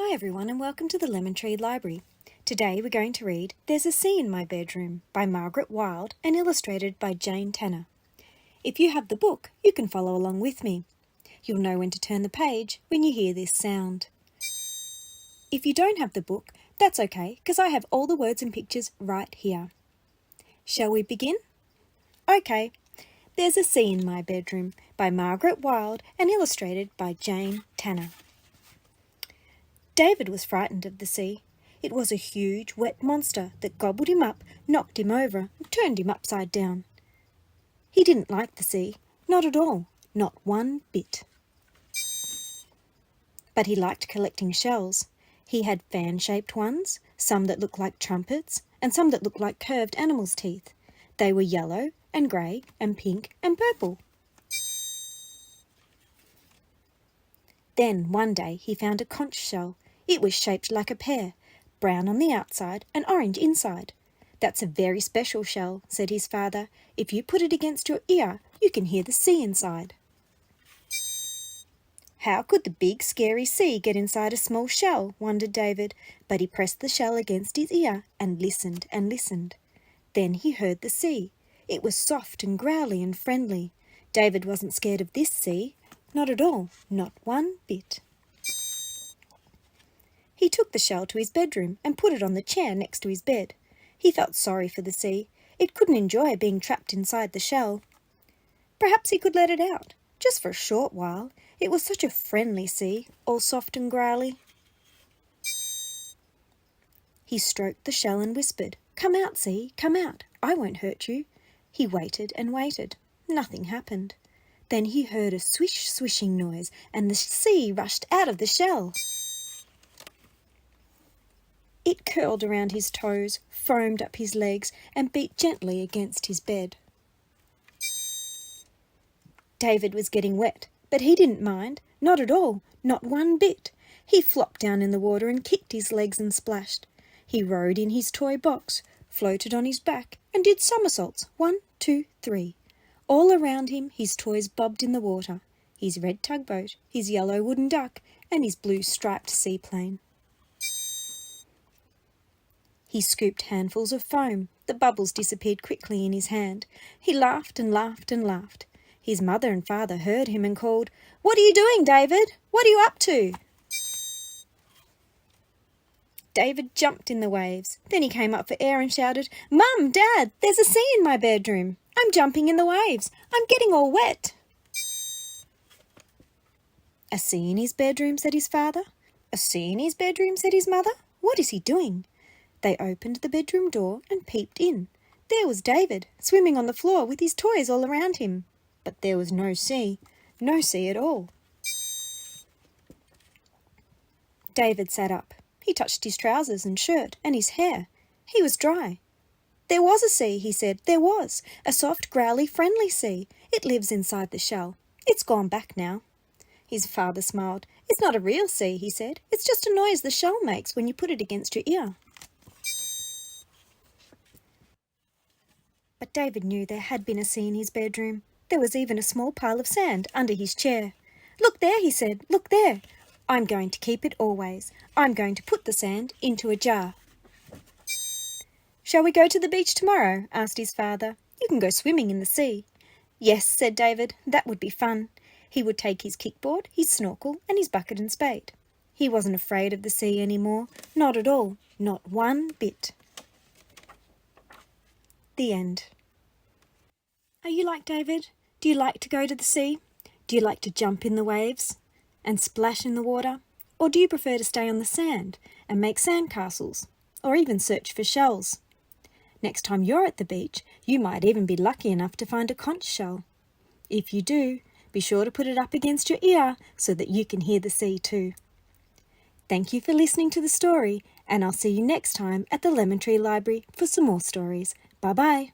Hi everyone and welcome to the Lemon Tree Library. Today we're going to read There's a Sea in My Bedroom by Margaret Wild and illustrated by Jane Tanner. If you have the book, you can follow along with me. You'll know when to turn the page when you hear this sound. If you don't have the book, that's okay because I have all the words and pictures right here. Shall we begin? Okay. There's a Sea in My Bedroom by Margaret Wild and illustrated by Jane Tanner. David was frightened of the sea. It was a huge, wet monster that gobbled him up, knocked him over, and turned him upside down. He didn't like the sea, not at all, not one bit. But he liked collecting shells. He had fan-shaped ones, some that looked like trumpets, and some that looked like curved animals' teeth. They were yellow and grey and pink and purple. Then one day he found a conch shell. It was shaped like a pear, brown on the outside and orange inside. That's a very special shell, said his father. If you put it against your ear, you can hear the sea inside. How could the big, scary sea get inside a small shell, wondered David, but he pressed the shell against his ear and listened and listened. Then he heard the sea. It was soft and growly and friendly. David wasn't scared of this sea, not at all, not one bit. He took the shell to his bedroom and put it on the chair next to his bed. He felt sorry for the sea. It couldn't enjoy being trapped inside the shell. Perhaps he could let it out, just for a short while. It was such a friendly sea, all soft and growly. He stroked the shell and whispered, "Come out, sea, come out. I won't hurt you." He waited and waited. Nothing happened. Then he heard a swish swishing noise and the sea rushed out of the shell. It curled around his toes, foamed up his legs, and beat gently against his bed. David was getting wet, but he didn't mind, not at all, not one bit. He flopped down in the water and kicked his legs and splashed. He rode in his toy box, floated on his back, and did somersaults, 1, 2, 3. All around him his toys bobbed in the water, his red tugboat, his yellow wooden duck, and his blue striped seaplane. He scooped handfuls of foam. The bubbles disappeared quickly in his hand. He laughed and laughed and laughed. His mother and father heard him and called, "What are you doing, David? What are you up to?" David jumped in the waves. Then he came up for air and shouted, "Mum, Dad, there's a sea in my bedroom. I'm jumping in the waves. I'm getting all wet." "A sea in his bedroom," said his father. "A sea in his bedroom," said his mother. "What is he doing?" They opened the bedroom door and peeped in. There was David, swimming on the floor with his toys all around him. But there was no sea at all. David sat up. He touched his trousers and shirt and his hair. He was dry. "There was a sea," he said. "There was. A soft, growly, friendly sea. It lives inside the shell. It's gone back now." His father smiled. "It's not a real sea," he said. "It's just a noise the shell makes when you put it against your ear." But David knew there had been a sea in his bedroom. There was even a small pile of sand under his chair. "Look there," he said. "Look there. I'm going to keep it always. I'm going to put the sand into a jar." "Shall we go to the beach tomorrow?" asked his father. "You can go swimming in the sea." "Yes," said David. "That would be fun." He would take his kickboard, his snorkel, and his bucket and spade. He wasn't afraid of the sea anymore. Not at all. Not one bit. The end. Are you like David? Do you like to go to the sea? Do you like to jump in the waves and splash in the water? Or do you prefer to stay on the sand and make sandcastles or even search for shells? Next time you're at the beach, you might even be lucky enough to find a conch shell. If you do, be sure to put it up against your ear so that you can hear the sea too. Thank you for listening to the story, and I'll see you next time at the Lemon Tree Library for some more stories. Bye-bye.